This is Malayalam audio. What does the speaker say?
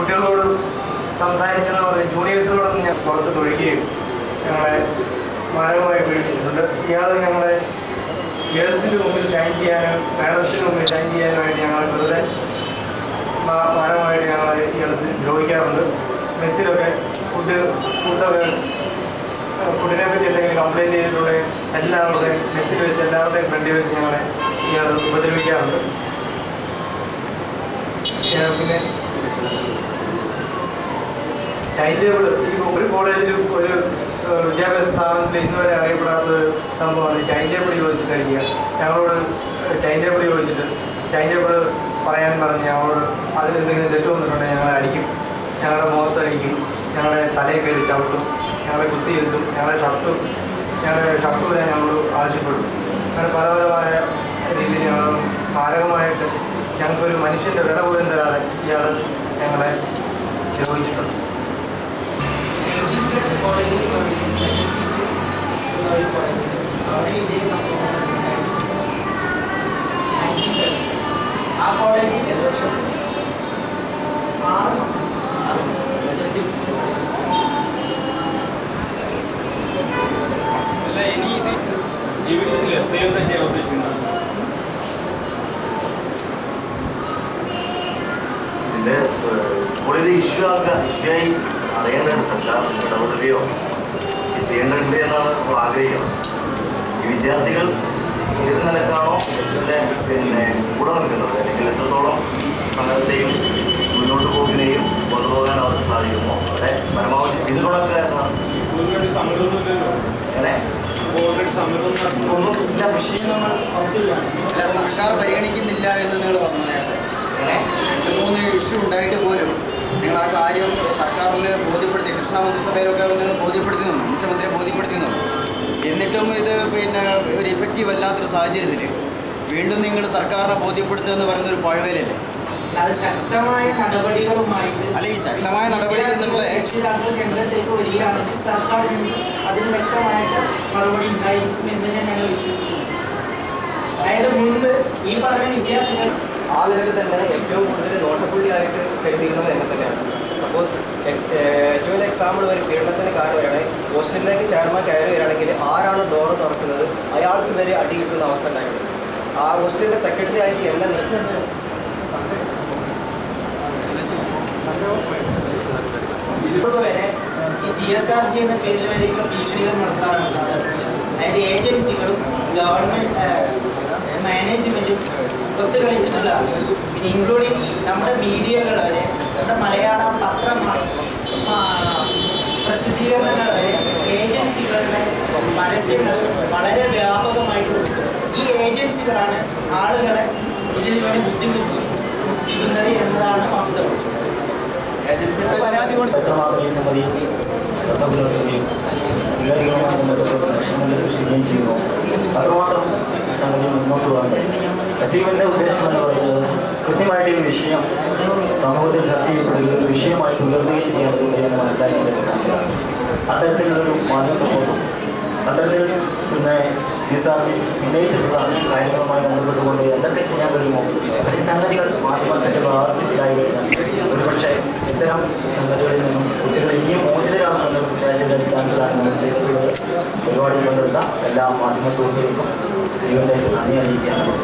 കുട്ടികളോട് സംസാരിച്ചെന്ന് പറഞ്ഞ് ജൂനിയേഴ്സിനോടൊന്നും ഞാൻ പുറത്ത് തൊഴിക്കുകയും ഞങ്ങളെ മാനവമായി പീഡിപ്പിച്ചിട്ടുണ്ട്. ഇയാൾ ഞങ്ങളെ ഗേൾസിൻ്റെ മുമ്പിൽ ഷൈൻ ചെയ്യാനും മാഡത്തിൻ്റെ മുമ്പിൽ ഷൈൻ ചെയ്യാനുമായിട്ട് ഞങ്ങൾ വെറുതെ മാനവമായിട്ട് ഞങ്ങൾ ഇയാൾ ദ്രോഹിക്കാറുണ്ട്. മെസ്സിലൊക്കെ ഫുഡിനെ പറ്റി എന്തെങ്കിലും കംപ്ലയിൻറ്റ് ചെയ്തിട്ടുണ്ടെങ്കിൽ എല്ലാവരുടെയും മെസ്സിൽ വെച്ച് എല്ലാവരുടെയും ഫ്രണ്ടിൽ വെച്ച് ഞങ്ങളെ ഇയാൾ ഉപദ്രവിക്കാറുണ്ട്. പിന്നെ ടൈം ടേബിൾ ഒരു കോളേജിലും ഒരു വിദ്യാഭ്യാസ സ്ഥാപനത്തിൽ ഇന്നുവരെ അറിയപ്പെടാത്തൊരു സംഭവമാണ് ടൈം ടേബിൾ ചോദിച്ചിട്ടായിരിക്കുക. ഞങ്ങളോട് ടൈം ടേബിൾ ചോദിച്ചിട്ട് ടൈം ടേബിൾ പറയാൻ പറഞ്ഞ് ഞങ്ങളോട് അതിലെന്തെങ്കിലും തെറ്റ് വന്നിട്ടുണ്ടെങ്കിൽ ഞങ്ങളെ അടിക്കും, ഞങ്ങളുടെ മുഖത്തടിക്കും, ഞങ്ങളെ തലയിൽ കയറി ചവിട്ടും, ഞങ്ങളെ കുത്തി ഇരുത്തും, ഞങ്ങളുടെ ഷർട്ട് വരെ ഞങ്ങളോട് ആവശ്യപ്പെടും. അങ്ങനെ പലപരമായ രീതിയിൽ ഞങ്ങൾ മാരകമായിട്ട് ഞങ്ങൾക്കൊരു മനുഷ്യൻ്റെ വില പോലും തരാതെ ഇയാൾ ഞങ്ങളെ ദ്രോഹിച്ചിട്ടുണ്ട്. ആ കോളേജിൽ ഈ വിഷയത്തിൽ എസ് ഐ എന്താ ചെയ്യാൻ ഉദ്ദേശിക്കുന്നത്? ഇതിൻ്റെ കൂടുതൽ ഇഷ്യൂയായി അറിയേണ്ടതാണ് സർക്കാർ ഇടപെടുകയോ ചെയ്യേണ്ടതുണ്ട് എന്നാണ് നമ്മൾ ആഗ്രഹിക്കുന്നത്. ഈ വിദ്യാർത്ഥികൾ ഏത് നിലക്കാണോ ഇതിൻ്റെ കൂടെ നിൽക്കുന്നത് അല്ലെങ്കിൽ എത്രത്തോളം സമരത്തെയും മുന്നോട്ട് പോക്കിനെയും കൊണ്ടുപോകാൻ അവർക്ക് സാധിക്കുമോ അവിടെ പരമാവധി പിന്തുണക്കുക എന്നാണ്. അങ്ങനെ ഒന്നുമില്ല, വിഷയം നമ്മൾ അല്ല സർക്കാർ പരിഗണിക്കുന്നില്ല എന്ന് നിങ്ങൾ പറഞ്ഞു നേരത്തെ. അങ്ങനെ 2-3 ഇഷ്യൂ ഉണ്ടായിട്ട് പോലും നിങ്ങൾ ആ കാര്യം സർക്കാരിൽ ബോധ്യപ്പെടുത്തി, കൃഷ്ണ മന്ത്രിസഭയിലൊക്കെ നിങ്ങൾ ബോധ്യപ്പെടുത്തി തന്നു, മുഖ്യമന്ത്രിയെ ബോധ്യപ്പെടുത്തി തന്നു. എന്നിട്ടും ഇത് ഒരു ഇഫക്റ്റീവ് അല്ലാത്തൊരു സാഹചര്യത്തിൽ വീണ്ടും നിങ്ങൾ സർക്കാരിനെ ബോധ്യപ്പെടുത്തുക എന്ന് പറയുന്നൊരു പാഴ്വേലല്ലേ? അത് ശക്തമായ നടപടികളുമായിട്ട് അല്ല, ഈ ശക്തമായ നടപടി എന്നുള്ള രക്ഷിതാക്കൾ രംഗത്തേക്ക് വരികയാണെങ്കിൽ സർക്കാർ അതിന് വ്യക്തമായിട്ട് മറുപടി ഉണ്ടായിരിക്കുമെന്ന് ഞങ്ങൾ വിശ്വസിക്കുന്നു. അതായത് മുൻപ് ഈ പറഞ്ഞ വിദ്യാർത്ഥികൾ ആ നിലയിൽ തന്നെ ഏറ്റവും കൂടുതൽ നോട്ടപ്പുള്ളിയായിട്ട് കരുതിയിരുന്നത് എന്നെ തന്നെയാണ്. സപ്പോസ് ഏറ്റവും വലിയ എക്സാമ്പിൾ ഒരു പീഡനത്തിന് കാരണമാണെങ്കിൽ ഹോസ്റ്റലിലേക്ക് ചെയർമാൻ കയറി വരികയാണെങ്കിൽ ആരാണ് ഡോറ് തുറക്കുന്നത് അയാൾക്ക് വരെ അടി കിട്ടുന്ന അവസ്ഥ ഉണ്ടായിട്ടുണ്ട്. ആ ഹോസ്റ്റലിൻ്റെ സെക്രട്ടറി ആയിട്ട് എന്നെ ഇപ്പോൾ വരെ ഈ CSRG എന്ന പേരിൽ വരെയുള്ള ഭീഷണികൾ നടത്താറാണ് സാധാരണ. അതായത് ഏജൻസികളും ഗവൺമെൻറ് മാനേജ്മെൻറ്റും ഒത്തുകളിച്ചിട്ടുള്ളതാണ്. പിന്നെ ഇൻക്ലൂഡിങ് നമ്മുടെ മീഡിയകൾ വരെ, നമ്മുടെ മലയാളം പത്രം പ്രസിദ്ധീകരണങ്ങൾ വരെ ഏജൻസികളുടെ പരസ്യങ്ങൾ വളരെ വ്യാപകമായിട്ടുണ്ട്. ഈ ഏജൻസികളാണ് ആളുകളെ ഇതിൽ വേണ്ടി ബുദ്ധിമുട്ടിക്കുന്നത് എന്നതാണ് വാസ്തവം. പരാതി വ്യക്തമാക്കുന്ന ഈ സമിതി ശ്രദ്ധ പുലർത്തുകയും വികാരികളുമായി ബന്ധപ്പെട്ട പ്രശ്നങ്ങൾ സൃഷ്ടിക്കുകയും ചെയ്യുന്നു. അത്രമാത്രം ഈ സമിതി മുന്നോട്ട് പോകാൻ കഴിയും. എസ്ഇവിൻ്റെ ഉദ്ദേശം എന്ന് പറയുന്നത് കൃത്യമായിട്ട് ഈ വിഷയം സമൂഹത്തിൽ ചർച്ച ചെയ്യപ്പെടുകയും ഒരു വിഷയമായിട്ട് ഉയർത്തുകയും ചെയ്യേണ്ടതുണ്ട് എന്ന് മനസ്സിലാക്കേണ്ടത്. അത്തരത്തിലുള്ളൊരു മാധ്യമ സമൂഹം അത്തരത്തിൽ പിന്നെ CSRG ഉന്നയിച്ചിട്ടുള്ള കാര്യങ്ങളുമായി ബന്ധപ്പെട്ടുകൊണ്ട് എന്തൊക്കെ ചെയ്യാൻ കഴിയുമോ ഈ സംഗതികൾ മാധ്യമത്തിൻ്റെ ഭാഗത്തിലായി കഴിഞ്ഞാൽ ഒരുപക്ഷെ ഇത്തരം സംഗതികളിൽ നിന്നും കുട്ടികൾ ഇനിയും മോചിതരാകുമെന്ന പ്രത്യാശയുടെ അടിസ്ഥാനത്തിലാണ് നമ്മൾ ചെയ്തിട്ടുള്ളത്. പരിപാടിയിൽ പങ്കെടുത്ത എല്ലാ മാധ്യമ സുഹൃത്തുക്കൾക്കും സ്ത്രീകളുടെ നന്ദി അറിയിക്കുകയാണ്.